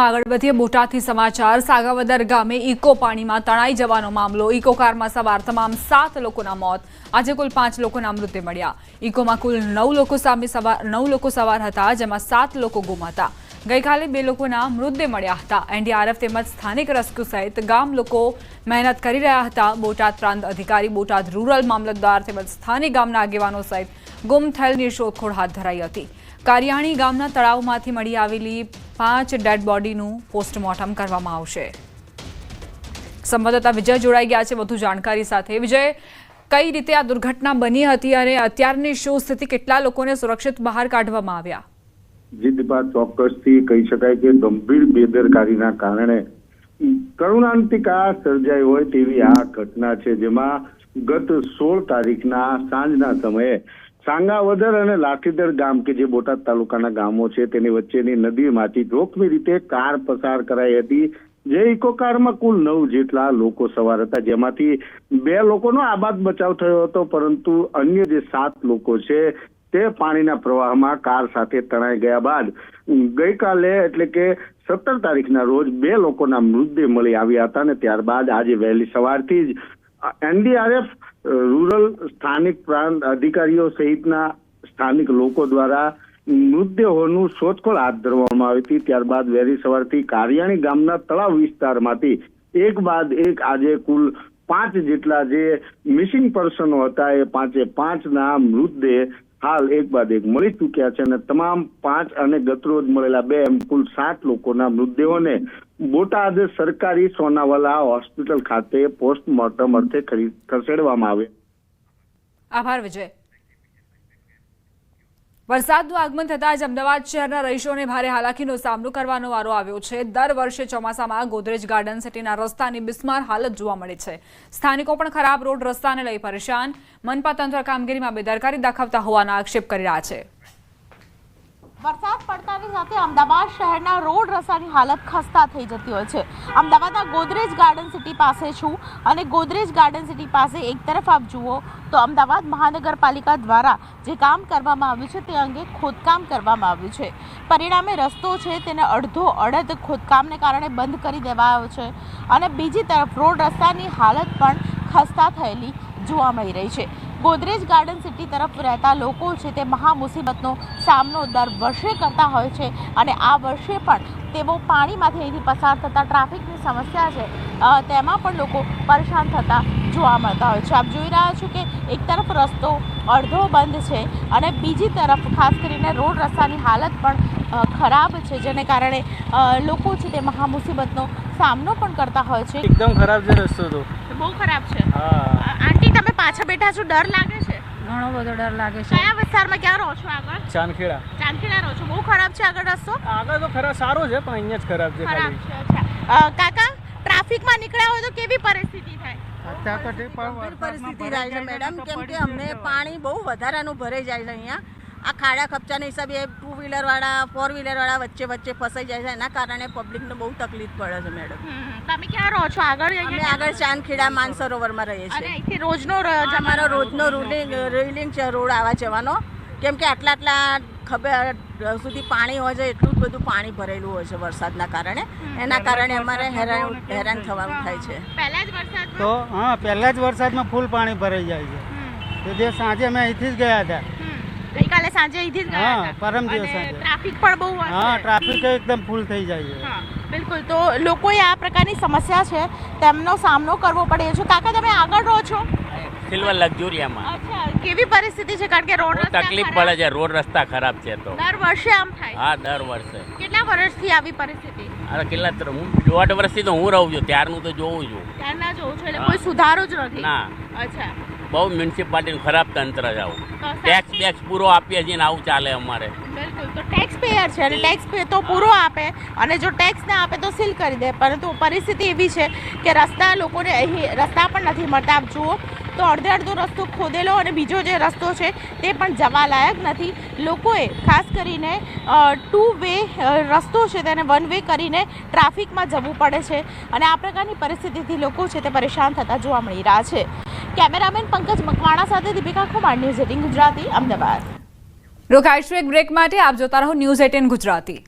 આગળ વધીએ બોટાદથી સમાચાર। સાગાવદર ગામે ઇકો પાણીમાં તણાઈ જવાનો મામલો। ઇકો કારમાં સવાર તમામ 7 લોકોના મોત। આજે કુલ 5 લોકોના મૃતદેહ મળ્યા। ઇકોમાં કુલ 9 લોકો સવાર હતા, જેમાં 7 લોકો ગુમ હતા। ગઈકાલે 2 લોકોના મૃતદેહ મળ્યા હતા। એનડીઆરએફ તેમજ સ્થાનિક રેસ્ક્યુ સહિત ગામ લોકો મહેનત કરી રહ્યા હતા। બોટાદ પ્રાંત અધિકારી, બોટાદ રૂરલ મામલતદાર તેમજ સ્થાનિક ગામના આગેવાનો સહિત ગુમ થયેલની શોધખોળ હાથ ધરાઈ હતી। કારિયાણી ગામના તળાવમાંથી મળી આવેલી 5 ડેડ બોડીનું પોસ્ટમોર્ટમ કરવામાં આવશે। સંવાદદાતા વિજય જોડાઈ ગયા છે વધુ જાણકારી સાથે। વિજય, કઈ રીતે આ દુર્ઘટના બની હતી અને અત્યારની શું સ્થિતિ, કેટલા લોકોને સુરક્ષિત બહાર કાઢવામાં આવ્યા? જી દીપા, ચોક્કસથી કહી શકાય કે ગંભીર બેદરકારીના કારણે કરુણાંતિકા સર્જાઈ હોય તેવી આ ઘટના છે, જેમાં ગત 16 તારીખના સાંજના સમયે સાંગાવદર અને લાઠીદર ગામ કે જે બોટાદ તાલુકાના ગામો છે તેની વચ્ચેની નદીમાંથી જોખમી રીતે કાર પસાર કરાઈ હતી। જે ઇકો કારમાં કુલ 9 જેટલા લોકો સવાર હતા, જેમાંથી 2 લોકોનો આબાદ બચાવ થયો હતો, પરંતુ અન્ય જે 7 લોકો છે તે પાણીના પ્રવાહમાં કાર સાથે તણાઈ ગયા બાદ ગઈકાલે એટલે કે 17 તારીખના રોજ 2 લોકોના મૃતદેહ મળી આવ્યા હતા અને ત્યારબાદ આજે વહેલી સવારથી જ એનડીઆરએફ, રૂરલ, સ્થાનિક પ્રાંત અધિકારીઓ સહિતના સ્થાનિક લોકો દ્વારા મૃતદેહોનું શોધખોળ હાથ ધરવામાં આવી હતી। ત્યારબાદ વહેલી સવારથી કારિયાણી ગામના તળાવ વિસ્તારમાંથી એક બાદ એક આજે કુલ 5 જેટલા જે મિસિંગ પર્સનો હતા એ 5ના મૃતદેહ હાલ એક બાદ એક મળી ચૂક્યા છે અને તમામ 5 અને ગતરોજ મળેલા 2 એમ કુલ 7 લોકોના મૃતદેહોને બોટાદ સરકારી સોનાવાલા હોસ્પિટલ ખાતે પોસ્ટમોર્ટમ અર્થે ખસેડવામાં આવ્યા। આભાર વિજય। વરસાદનું આગમન થતાં જ અમદાવાદ શહેરના રહીશોને ભારે હાલાકીનો સામનો કરવાનો વારો આવ્યો છે। દર વર્ષે ચોમાસામાં ગોદરેજ ગાર્ડન સિટીના રસ્તાની બિસ્માર હાલત જોવા મળે છે। સ્થાનિકો પણ ખરાબ રોડ રસ્તાને લઈ પરેશાન। મનપા તંત્ર કામગીરીમાં બેદરકારી દાખવતા હોવાના આક્ષેપ કરી રહ્યા છે। વરસાદ પડતાની સાથે અમદાવાદ શહેરના રોડ રસ્તાની હાલત ખસ્તા થઈ જતી હોય છે। અમદાવાદના ગોદરેજ ગાર્ડન સિટી પાસે છું અને ગોદરેજ ગાર્ડન સિટી પાસે એક તરફ આપ જુઓ તો અમદાવાદ મહાનગરપાલિકા દ્વારા જે કામ કરવામાં આવ્યું છે તે અંગે ખોદકામ કરવામાં આવ્યું છે। પરિણામે રસ્તો છે તેને અડધો અડધ ખોદકામને કારણે બંધ કરી દેવાયો છે અને બીજી તરફ રોડ રસ્તાની હાલત પણ ખસ્તા થયેલી જોવા મળી રહી છે। ગોદરેજ ગાર્ડન સિટી તરફ રહેતા લોકો છે તે મહા મુસીબતનો સામનો દર વર્ષે કરતા હોય છે અને આ વર્ષે પણ તેઓ પાણીમાંથી અહીંથી પસાર થતા ટ્રાફિકની સમસ્યા છે તેમાં પણ લોકો પરેશાન થતા જોવા મળતા હોય છે। આપ જોઈ રહ્યા છો કે એક તરફ રસ્તો અડધો બંધ છે અને બીજી તરફ ખાસ કરીને રોડ રસ્તાની હાલત પણ ખરાબ છે, જેને કારણે લોકો છે તે મહા મુસીબતનો સામનો પણ કરતા હોય છે। એકદમ ખરાબ છે રસ્તો, તો બહુ ખરાબ છે। હા આંટી, તમે પાછા બેઠા છો, ડર લાગે છે? ઘણો બધો ડર લાગે છે। કયા વિસ્તારમાં ક્યાં રહો છો? આગળ ચાંદખેડા રહો છો। બહુ ખરાબ છે આગળ રસ્તો? આગળ તો ખરાબ સારો છે પણ અહીંયા જ ખરાબ છે ખરાબ ખાલી। છે। અચ્છા કાકા, ટ્રાફિકમાં નીકળ્યા હોય તો કેવી પરિસ્થિતિ થાય? અત્યારે તો ગંભીર પરિસ્થિતિ થાય છે મેડમ, કેમ કે અમને પાણી બહુ વધારાનું ભરાઈ જાય છે અહીંયા। આ ખાડા ખપચાના હિસાબે 2 વ્હીલરવાળા 4 વ્હીલરવાળા વચ્ચે ફસાઈ જાય છે, એના કારણે પબ્લિકને બહુ તકલીફ પડે છે મેડમ। તમે ક્યાં રહો છો? આગળ અમે આગળ ચાંદખેડા માનસરોવરમાં રહીએ છીએ। અહીંથી રોજનો અમારો રોજનો રૂલિંગ છે રોડ આવવા જવાનો, કેમ કે આટલા ખબર સુધી પાણી હોય છે, એટલું જ બધું પાણી ભરેલું હોય છે વરસાદના કારણે, એના કારણે અમારે હેરાન થવાનું થાય છે। પહેલા જ વરસાદ તો હા, પહેલા જ વરસાદમાં ફૂલ પાણી ભરાઈ જાય છે। તો જે સાંજે અમે અહીંથી જ ગયા હતા, ગઈકાલે સાંજે અહીંથી જ ગયા હતા। પરમ દિવસ સાંજે ટ્રાફિક પણ બહુ હશે? હા, ટ્રાફિક એકદમ ફૂલ થઈ જાય છે। બિલકુલ, તો લોકોએ આ પ્રકારની સમસ્યા છે તેમનો સામનો કરવો પડે છે। કાકા, તમે આગળ રહો છો? સિલ્વર લક્ઝુરિયામાં। અચ્છા, કેવી પરિસ્થિતિ છે? કારણ કે રોડ રસ્તા તકલીફ પડે છે, રોડ રસ્તા ખરાબ છે તો દર વર્ષે આમ થાય? હા, દર વર્ષે। કેટલા વર્ષથી આવી પરિસ્થિતિ? અરે કેટલા, હું 1.5 વર્ષથી તો હું રહું છું, ત્યારનું તો જોઉં છું। ત્યારના જોઉં છું, એટલે કોઈ સુધારો જ નથી? ના, અચ્છા, બહુ મ્યુનિસિપાલિટીનું ખરાબ તંત્ર છે આવું। ટેક્સ પૂરો આપીએ છીએ ને આવું ચાલે અમારે। બિલકુલ, તો ટેક્સ પેયર છે અને ટેક્સ પે તો પૂરો આપે અને જો ટેક્સ ના આપે તો સીલ કરી દે, પરંતુ પરિસ્થિતિ એવી છે કે રસ્તા લોકોને અહીં રસ્તા પણ નથી મળતા। આપ જુઓ તો અડધો રસ્તો ખોદેલો અને બીજો જે રસ્તો છે તે પણ જવા લાયક નથી। લોકોએ ખાસ કરીને 2 વે રસ્તો છે તેને 1 વે કરીને ટ્રાફિકમાં જવું પડે છે અને આ પ્રકારની પરિસ્થિતિથી લોકો છે તે પરેશાન થતા જોવા મળી રહ્યા છે। કેમેરામેન પંકજ મકવાણા સાથે દીપિકા કુમાર, ન્યૂઝ 18 ગુજરાતી, અમદાવાદ। રોકાઈશું એક બ્રેક માટે। આપ જોતા રહો ન્યૂઝ 18 ગુજરાતી।